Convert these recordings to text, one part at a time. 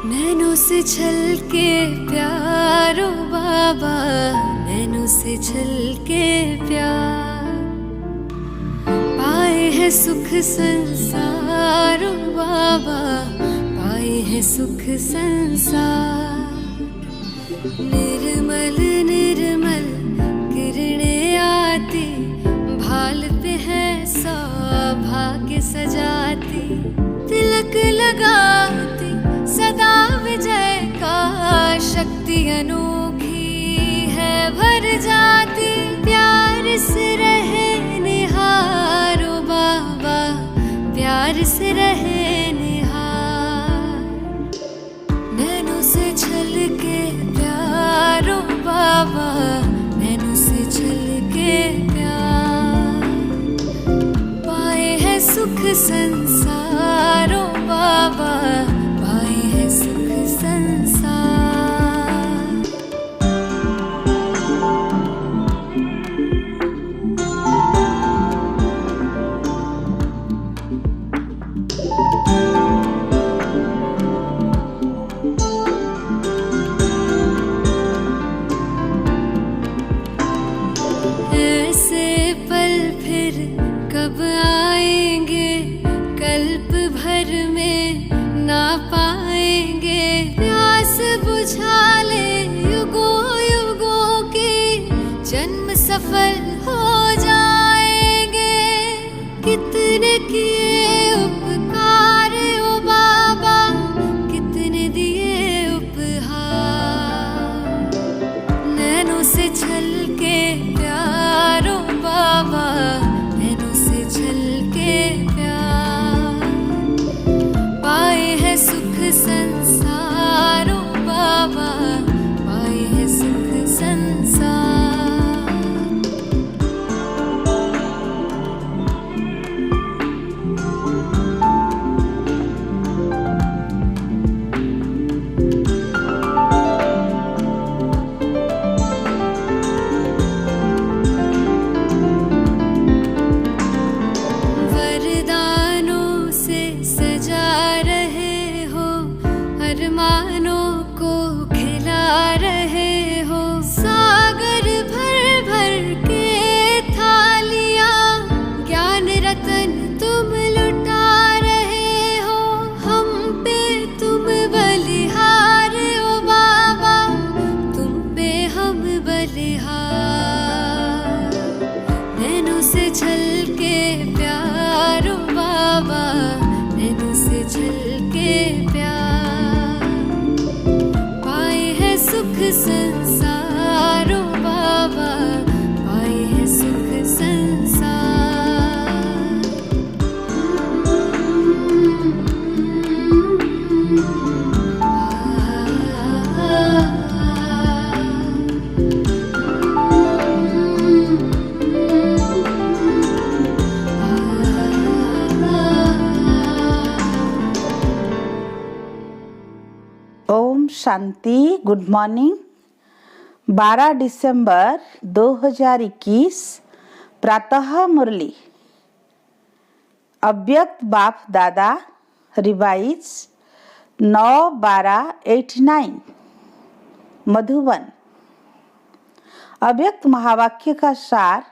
नैनों से छलके प्यारो बाबा, नैनों से छलके प्यार। पाए है सुख संसारो बाबा, पाए है सुख संसार। निर्मल निर्मल किरणें आती, भाल पे है सौभाग्य सजाती। तिलक लगाती सदा विजय का, शक्ति अनोखी है भर जाती। प्यार से रहे निहारो बाबा, प्यार से रहे निहार। नैनों से छलके प्यारो बाबा, नैनों से छलके प्यार। पाए है सुख संसारो बाबा, पाए है सुख संसार। ऐसे पल फिर कब आएंगे, कल्प भर में ना पाएंगे। प्यास बुझा ले युगों युगों की, जन्म सफल हो जाएंगे। कितने किए उपकार ओ बाबा, कितने दिए उपहार। नैनों से छलके प्यारो बाबा, नैनों से छलके प्यार। पाए है सुख संसारो बाबा, पाए है सुख संसार। वरदानों से सजा रहे हो, अरमानों को खिला रहे हो। सागर भर भर के थालियां, ज्ञान रतन तुम लुटा रहे हो। हम पे तुम बलिहार ओ बाबा, तुम पे हम बलिहार। नैनों से छलके प्यारो बाबा, नैनों से छलके प्यार। पाए है सुख संसारो बाबा, पाए है सुख संसार। ओम शांति। Good morning. 12 दिसंबर 2021 प्रातः मुरली। अव्यक्त बाप दादा रिवाइज 9/12/89 मधुबन। अव्यक्त महावाक्य का सार,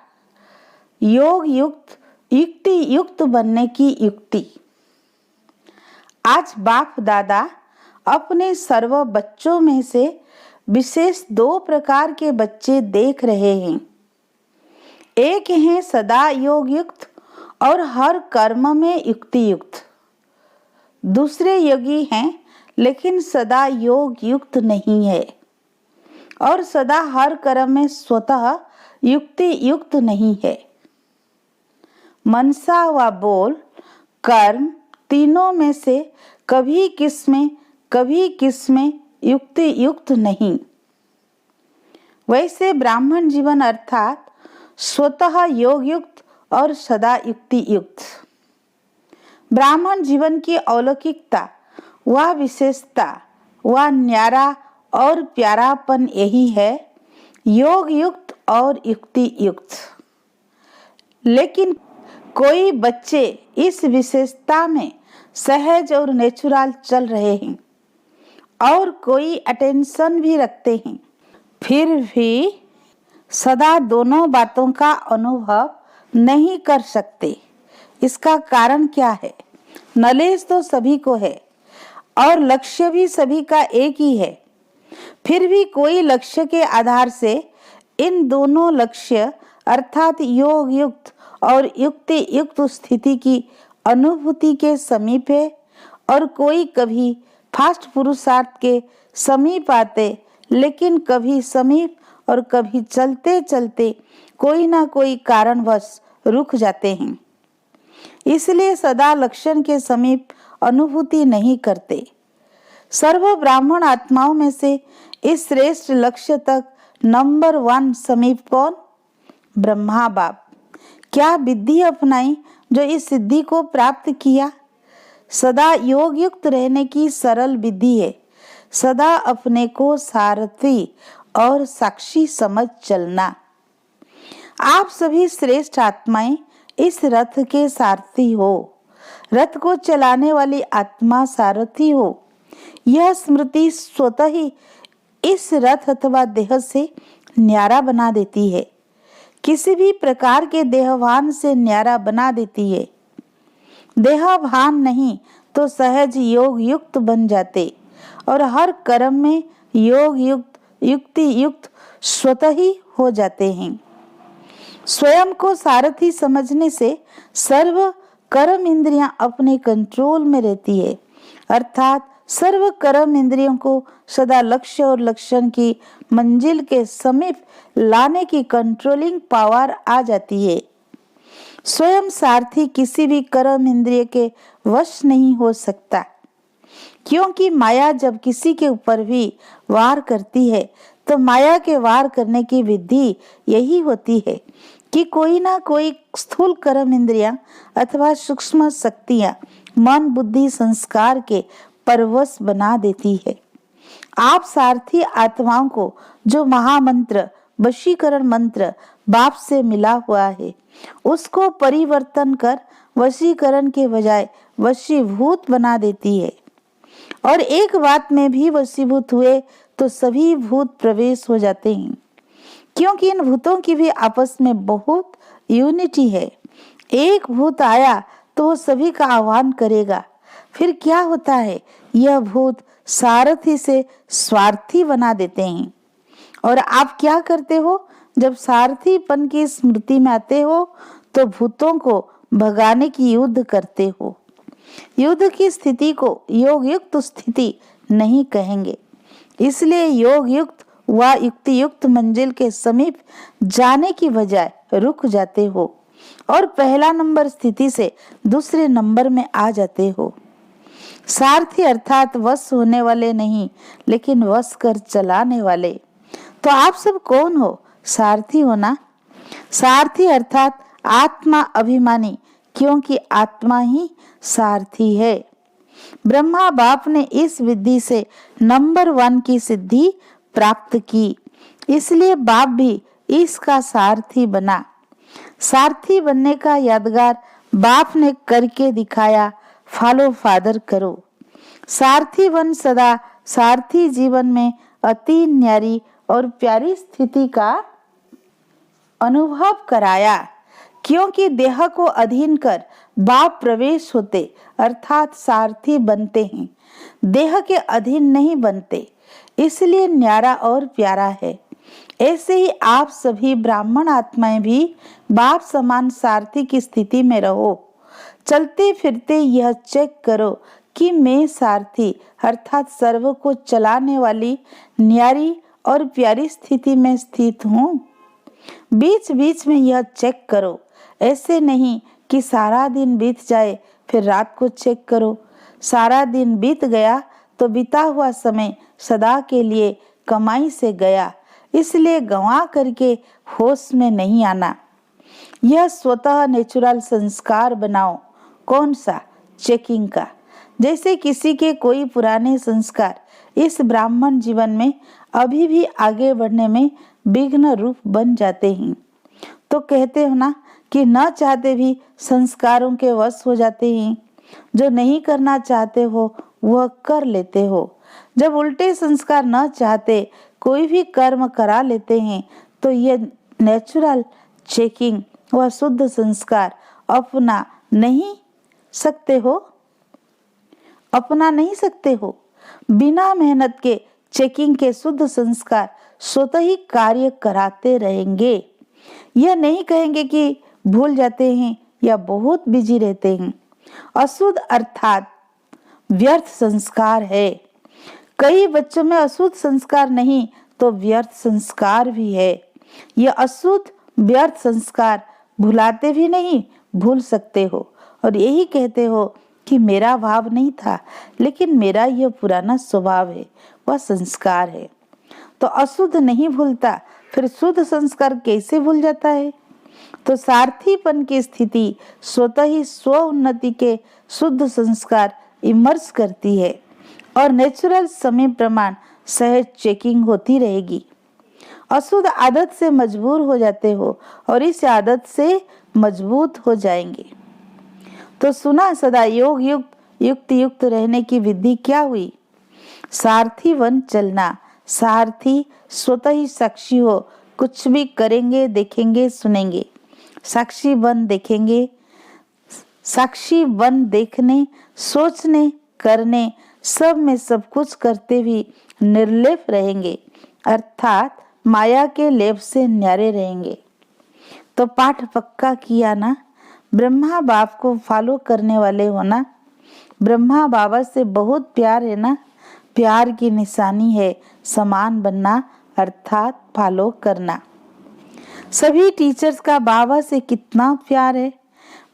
योग युक्त युक्ति युक्त बनने की युक्ति। आज बाप दादा अपने सर्व बच्चों में से विशेष 2 प्रकार के बच्चे देख रहे हैं। एक हैं सदा योग युक्त और हर कर्म में युक्ति युक्त। दूसरे योगी हैं लेकिन सदा योग युक्त नहीं है और सदा हर कर्म में स्वतः युक्ति युक्त नहीं है। मनसा व बोल कर्म तीनों में से कभी किसमें युक्ति युक्त नहीं। वैसे ब्राह्मण जीवन अर्थात स्वतः योग युक्त और सदा युक्ति युक्त। ब्राह्मण जीवन की अलौकिकता व विशेषता व न्यारा और प्यारापन यही है, योग युक्त और युक्ति युक्त। लेकिन कोई बच्चे इस विशेषता में सहज और नेचुरल चल रहे हैं और कोई अटेंशन भी रखते हैं, फिर भी सदा दोनों बातों का अनुभव नहीं कर सकते। इसका कारण क्या है? नॉलेज तो सभी को है और लक्ष्य भी सभी का एक ही है, फिर भी कोई लक्ष्य के आधार से इन दोनों लक्ष्य अर्थात योग युक्त और युक्ति युक्त स्थिति की अनुभूति के समीप है, और कोई कभी फास्ट पुरुषार्थ के समीप आते, लेकिन कभी समीप और कभी चलते चलते कोई ना कोई कारणवश रुक जाते हैं। इसलिए सदा लक्षण के समीप अनुभूति नहीं करते। सर्व ब्राह्मण आत्माओं में से इस श्रेष्ठ लक्ष्य तक नंबर 1 समीप कौन? ब्रह्मा बाप। क्या विधि अपनाई जो इस सिद्धि को प्राप्त किया? सदा योग युक्त रहने की सरल विधि है सदा अपने को सारथी और साक्षी समझ चलना। आप सभी श्रेष्ठ आत्माएं इस रथ के सारथी हो। रथ को चलाने वाली आत्मा सारथी हो। यह स्मृति स्वतः ही इस रथ अथवा देह से न्यारा बना देती है, किसी भी प्रकार के देहभान से न्यारा बना देती है। देहभान नहीं तो सहज योग युक्त बन जाते और हर कर्म में योग युक्त युक्ति युक्त स्वतः ही हो जाते हैं। स्वयं को सारथी समझने से सर्व कर्म इंद्रियां अपने कंट्रोल में रहती है, अर्थात सर्व कर्म इंद्रियों को सदा लक्ष्य और लक्षण की मंजिल के समीप लाने की कंट्रोलिंग पावर आ जाती है। स्वयं सारथी किसी भी कर्म इंद्रिय के वश नहीं हो सकता, क्योंकि माया जब किसी के ऊपर भी वार करती है तो माया के वार करने की विधि यही होती है कि कोई ना कोई स्थूल कर्म इंद्रियां अथवा सूक्ष्म शक्तियां मन बुद्धि संस्कार के परवश बना देती है। आप सारथी आत्माओं को जो महामंत्र वशीकरण मंत्र बाप से मिला हुआ है, उसको परिवर्तन कर वशीकरण के बजाय वशीभूत बना देती है। और एक बात में भी वशीभूत हुए तो सभी भूत प्रवेश हो जाते हैं, क्योंकि इन भूतों की भी आपस में बहुत यूनिटी है। एक भूत आया तो वो सभी का आह्वान करेगा। फिर क्या होता है? यह भूत सारथी से स्वार्थी बना देते हैं। और आप क्या करते हो? जब सारथीपन की स्मृति में आते हो तो भूतों को भगाने की युद्ध करते हो। युद्ध की स्थिति को योग युक्त स्थिति नहीं कहेंगे, इसलिए योग युक्त व युक्ति युक्त मंजिल के समीप जाने की बजाय रुक जाते हो और पहला नंबर स्थिति से दूसरे नंबर में आ जाते हो। सारथी अर्थात वश होने वाले नहीं, लेकिन वश कर चलाने वाले। तो आप सब कौन हो? सारथी हो ना। सारथी अर्थात आत्मा अभिमानी, क्योंकि आत्मा ही सारथी है। ब्रह्मा बाप ने इस विधि से नंबर 1 की सिद्धि प्राप्त की, इसलिए बाप भी इसका सारथी बना। सारथी बनने का यादगार बाप ने करके दिखाया। फॉलो फादर करो। सारथी बन सदा सारथी जीवन में अति न्यारी और प्यारी स्थिति का अनुभव कराया, क्योंकि देह को अधीन कर बाप प्रवेश होते अर्थात सारथी बनते हैं, देह के अधीन नहीं बनते, इसलिए न्यारा और प्यारा है। ऐसे ही आप सभी ब्राह्मण आत्माएं भी बाप समान सारथी की स्थिति में रहो। चलते फिरते यह चेक करो कि मैं सारथी अर्थात सर्व को चलाने वाली न्यारी और प्यारी स्थिति में स्थित हूँ। बीच बीच में यह चेक करो, ऐसे नहीं कि सारा दिन बीत जाए फिर रात को चेक करो। सारा दिन बीत गया तो बीता हुआ समय सदा के लिए कमाई से गया, इसलिए गंवा करके होश में नहीं आना। यह स्वतः नेचुरल संस्कार बनाओ। कौन सा? चेकिंग का। जैसे किसी के कोई पुराने संस्कार इस ब्राह्मण जीवन में अभी भी आगे बढ़ने में विघ्न रूप बन जाते हैं, तो कहते हो ना कि न चाहते भी संस्कारों के वश हो जाते हैं। जो नहीं करना चाहते हो वह कर लेते हो। जब उल्टे संस्कार न चाहते कोई भी कर्म करा लेते हैं तो यह नेचुरल चेकिंग व शुद्ध संस्कार अपना नहीं सकते हो। बिना मेहनत के चेकिंग के शुद्ध संस्कार स्वतः ही कार्य कराते रहेंगे। यह नहीं कहेंगे कि भूल जाते हैं या बहुत बिजी रहते हैं। अशुद्ध अर्थात व्यर्थ संस्कार है। कई बच्चों में अशुद्ध संस्कार नहीं तो व्यर्थ संस्कार भी है। यह अशुद्ध व्यर्थ संस्कार भुलाते भी नहीं, भूल सकते हो और यही कहते हो कि मेरा भाव नहीं था, लेकिन मेरा यह पुराना स्वभाव है, वह संस्कार है। तो अशुद्ध नहीं भूलता, फिर शुद्ध संस्कार कैसे भूल जाता है? तो सारथीपन की स्थिति स्वतः ही स्व उन्नति के शुद्ध संस्कार इमर्ज करती है और नेचुरल समय प्रमाण सहज चेकिंग होती रहेगी। अशुद्ध आदत से मजबूर हो जाते हो और इस आदत से मजबूत हो जाएंगे। तो सुना, सदा योग युक्त रहने की विधि क्या हुई? सारथी वन चलना। सारथी स्वतः ही साक्षी हो, कुछ भी करेंगे, देखेंगे, सुनेंगे। साक्षी वन देखेंगे, साक्षी वन देखने, सोचने, करने, सब में सब कुछ करते भी निर्लेप रहेंगे, अर्थात माया के लेप से न्यारे रहेंगे। तो पाठ पक्का किया ना? ब्रह्मा बाप को फॉलो करने वाले हो ना? ब्रह्मा बाबा से बहुत प्यार है ना? प्यार की निशानी है समान बनना, अर्थात फॉलो करना। सभी टीचर्स का बाबा से कितना प्यार है।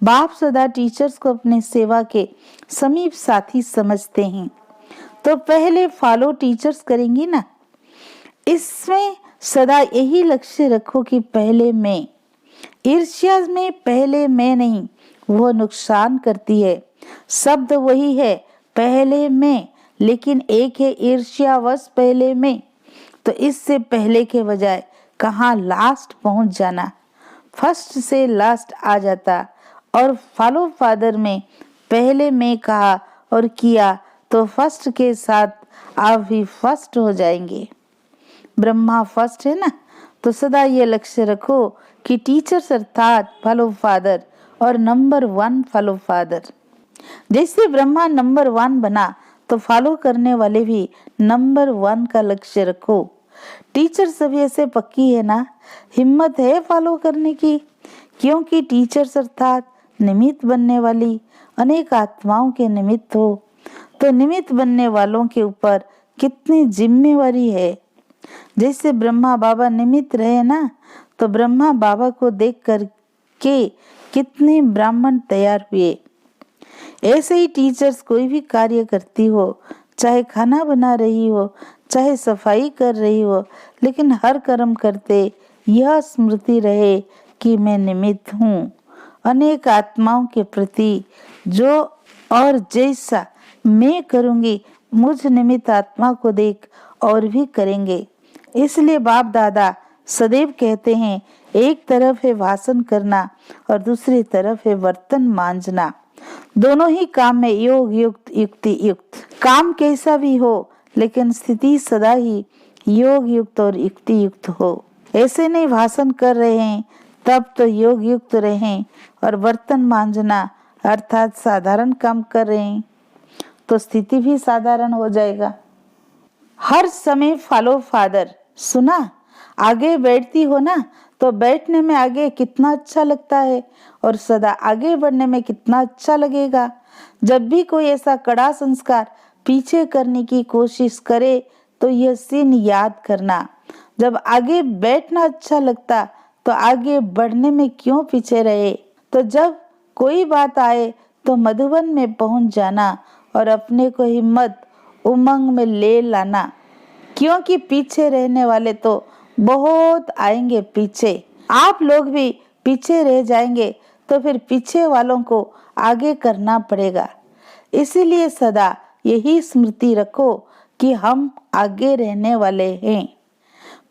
बाप सदा टीचर्स को अपने सेवा के समीप साथी समझते हैं। तो पहले फॉलो टीचर्स करेंगी ना? इसमें सदा यही लक्ष्य रखो कि पहले मैं। ईर्ष्या में पहले मैं नहीं, वो नुकसान करती है। शब्द वही है, पहले मैं, लेकिन एक है ईर्ष्यावश पहले मैं। तो इससे पहले के बजाय कहाँ लास्ट पहुंच जाना, फर्स्ट से लास्ट आ जाता। और फॉलो फादर में पहले मैं कहा और किया तो फर्स्ट के साथ आप भी फर्स्ट हो जाएंगे। ब्रह्मा फर्स्ट है ना? तो सदा ये लक्ष्य रखो कि टीचर्स अर्थात फॉलो फादर और नंबर 1 फॉलो फादर। जैसे ब्रह्मा नंबर 1 बना तो फॉलो करने वाले भी नंबर 1 का लक्ष्य रखो। टीचर सभी ऐसे पक्की है ना? हिम्मत है फॉलो करने की, क्योंकि टीचर्स अर्थात निमित्त बनने वाली अनेक आत्माओं के निमित्त हो। तो निमित्त बनने वालों के ऊपर कितनी जिम्मेवारी है। जैसे ब्रह्मा बाबा निमित्त रहे ना, तो ब्रह्मा बाबा को देख कर के कितने ब्राह्मण तैयार हुए। ऐसे ही टीचर्स कोई भी कार्य करती हो, चाहे खाना बना रही हो, चाहे सफाई कर रही हो, लेकिन हर कर्म करते यह स्मृति रहे कि मैं निमित्त हूँ अनेक आत्माओं के प्रति। जो और जैसा मैं करूँगी, मुझ निमित्त आत्मा को देख और भी करेंगे। इसलिए बाप दादा सदैव कहते हैं, एक तरफ है भाषण करना और दूसरी तरफ है बर्तन मांजना। दोनों ही काम में योग युक्त युक्ति युक्त। काम कैसा भी हो, लेकिन स्थिति सदा ही योग युक्त और युक्ति युक्त हो। ऐसे नहीं भाषण कर रहे हैं तब तो योग युक्त रहें, और बर्तन मांजना अर्थात साधारण काम कर रहे हैं तो स्थिति भी साधारण हो जाएगा। हर समय फॉलो फादर। सुना, आगे बैठती हो ना, तो बैठने में आगे कितना अच्छा लगता है और सदा आगे बढ़ने में कितना अच्छा लगेगा। जब भी कोई ऐसा कड़ा संस्कार पीछे करने की कोशिश करे तो यह सीन याद करना। जब आगे बैठना अच्छा लगता तो आगे बढ़ने में क्यों पीछे रहे। तो जब कोई बात आए तो मधुबन में पहुंच जाना और अपने को हिम्मत उमंग में ले लाना, क्योंकि पीछे रहने वाले तो बहुत आएंगे पीछे। आप लोग भी पीछे रह जाएंगे तो फिर पीछे वालों को आगे करना पड़ेगा। इसीलिए सदा यही स्मृति रखो कि हम आगे रहने वाले हैं।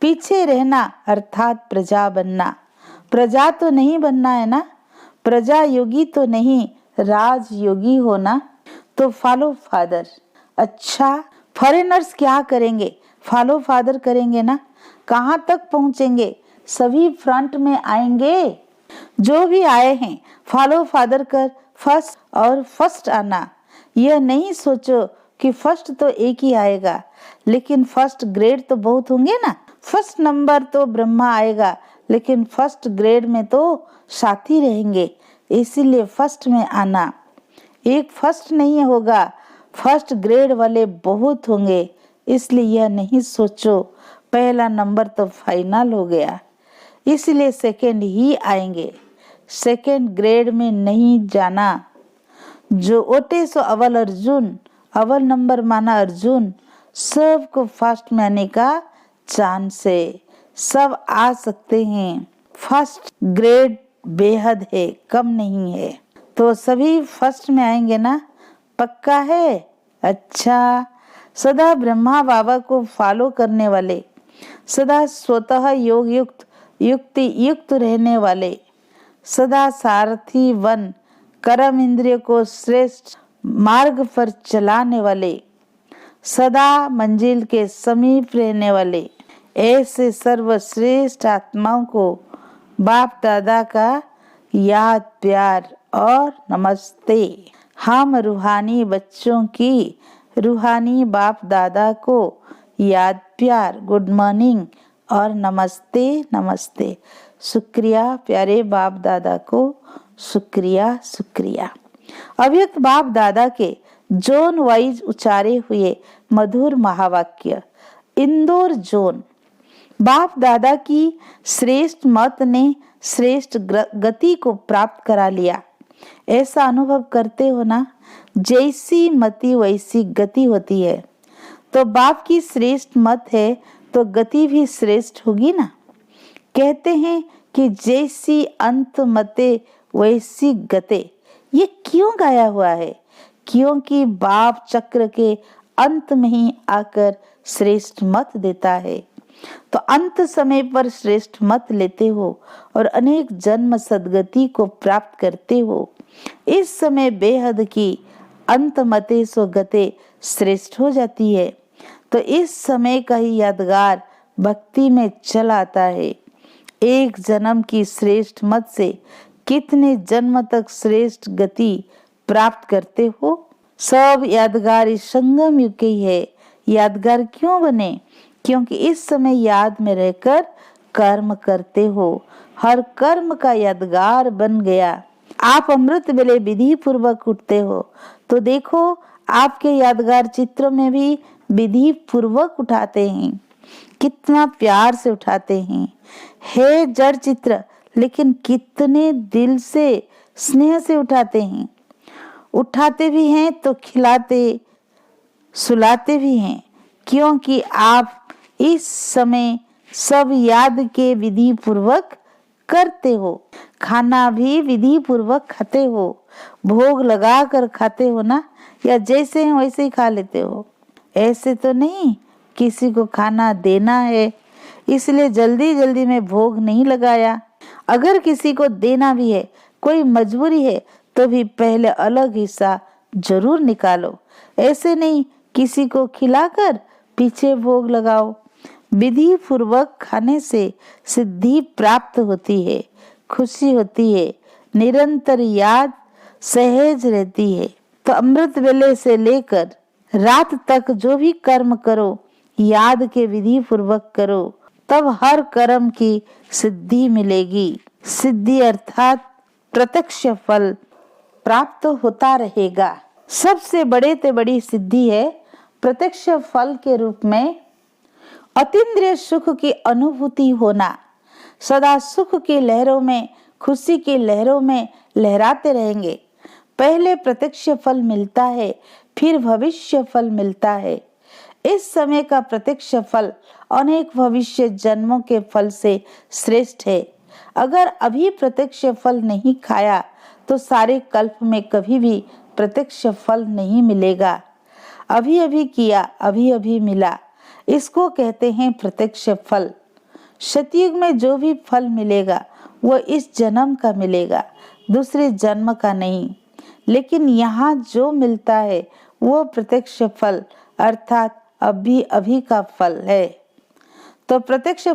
पीछे रहना अर्थात प्रजा बनना। प्रजा तो नहीं बनना है ना, प्रजा योगी तो नहीं, राजयोगी होना। तो फॉलो फादर। अच्छा, फॉरेनर्स क्या करेंगे? फॉलो फादर करेंगे ना। कहाँ तक पहुंचेंगे? सभी फ्रंट में आएंगे। जो भी आए हैं फॉलो फादर कर फर्स्ट और फर्स्ट आना। यह नहीं सोचो कि फर्स्ट तो एक ही आएगा, लेकिन फर्स्ट ग्रेड तो बहुत होंगे ना। फर्स्ट नंबर तो ब्रह्मा आएगा, लेकिन फर्स्ट ग्रेड में तो साथी रहेंगे। इसीलिए फर्स्ट में आना। एक फर्स्ट नहीं होगा, फर्स्ट ग्रेड वाले बहुत होंगे। इसलिए यह नहीं सोचो पहला नंबर तो फाइनल हो गया, इसलिए सेकंड ही आएंगे। सेकंड ग्रेड में नहीं जाना। जो ओटे सो अव्वल अर्जुन, अव्वल नंबर माना अर्जुन। सबको फर्स्ट में आने का चांस है, सब आ सकते हैं। फर्स्ट ग्रेड बेहद है, कम नहीं है। तो सभी फर्स्ट में आएंगे ना, पक्का है? अच्छा, सदा ब्रह्मा बाबा को फॉलो करने वाले, सदा स्वतः योग युक्त युक्ति युक्त रहने वाले, सदा सारथी वन कर्म इंद्रिय को श्रेष्ठ मार्ग पर चलाने वाले, सदा मंजिल के समीप रहने वाले, ऐसे सर्वश्रेष्ठ आत्माओं को बाप दादा का याद प्यार और नमस्ते। हम रूहानी बच्चों की रूहानी बाप दादा को याद प्यार, गुड मॉर्निंग और नमस्ते नमस्ते। शुक्रिया प्यारे बाप दादा को, शुक्रिया शुक्रिया। अव्यक्त बाप दादा के जोन वाइज उचारे हुए मधुर महावाक्य। इंदौर जोन। बाप दादा की श्रेष्ठ मत ने श्रेष्ठ गति को प्राप्त करा लिया। ऐसा अनुभव करते हो ना, जैसी मति वैसी गति होती है। तो बाप की श्रेष्ठ मत है तो गति भी श्रेष्ठ होगी ना। कहते हैं कि जैसी अंत मते वैसी गते। ये क्यों गाया हुआ है? क्योंकि बाप चक्र के अंत में ही आकर श्रेष्ठ मत देता है। तो अंत समय पर श्रेष्ठ मत लेते हो और अनेक जन्म सदगति को प्राप्त करते हो। इस समय बेहद की अंत मते सो गते श्रेष्ठ हो जाती है। तो इस समय का ही यादगार भक्ति में चल आता है। एक जन्म की श्रेष्ठ मत से कितने जन्म तक श्रेष्ठ गति प्राप्त करते हो। सब यादगार इस संगम युग की है। यादगार क्यों बने? क्योंकि इस समय याद में रहकर कर्म करते हो। हर कर्म का यादगार बन गया। आप अमृत वेले विधि पूर्वक उठते हो तो देखो आपके यादगार चित्र में भी विधि पूर्वक उठाते हैं। कितना प्यार से उठाते हैं। है जड़ चित्र, लेकिन कितने दिल से स्नेह से उठाते हैं। उठाते भी हैं तो खिलाते सुलाते भी हैं, क्योंकि आप इस समय सब याद के विधि पूर्वक करते हो। खाना भी विधि पूर्वक खाते हो। भोग लगा कर खाते हो ना, या जैसे हैं वैसे ही खा लेते हो? ऐसे तो नहीं किसी को खाना देना है इसलिए जल्दी जल्दी में भोग नहीं लगाया। अगर किसी को देना भी है, कोई मजबूरी है, तो भी पहले अलग हिस्सा जरूर निकालो। ऐसे नहीं किसी को खिलाकर पीछे भोग लगाओ। विधि पूर्वक खाने से सिद्धि प्राप्त होती है, खुशी होती है, निरंतर याद सहज रहती है। तो अमृत वेले से लेकर रात तक जो भी कर्म करो, याद के विधि पूर्वक करो, तब हर कर्म की सिद्धि मिलेगी। सिद्धि अर्थात प्रत्यक्ष फल प्राप्त होता रहेगा। सबसे बड़े से बड़ी सिद्धि है प्रत्यक्ष फल के रूप में अतीन्द्रिय सुख की अनुभूति होना। सदा सुख की लहरों में, खुशी की लहरों में लहराते रहेंगे। पहले प्रत्यक्ष फल मिलता है, फिर भविष्य फल मिलता है। इस समय का प्रत्यक्ष फल अनेक भविष्य जन्मों के फल से श्रेष्ठ है। अगर अभी प्रत्यक्ष फल नहीं खाया तो सारे कल्प में कभी भी प्रत्यक्ष फल नहीं मिलेगा। अभी अभी किया, अभी अभी मिला, इसको कहते हैं प्रत्यक्ष फल। सतयुग में जो भी फल मिलेगा वो इस जन्म का मिलेगा, दूसरे जन्म का नहीं। लेकिन यहाँ जो मिलता है वो प्रत्यक्ष फल अर्थात अभी अभी का फल है। तो प्रत्यक्ष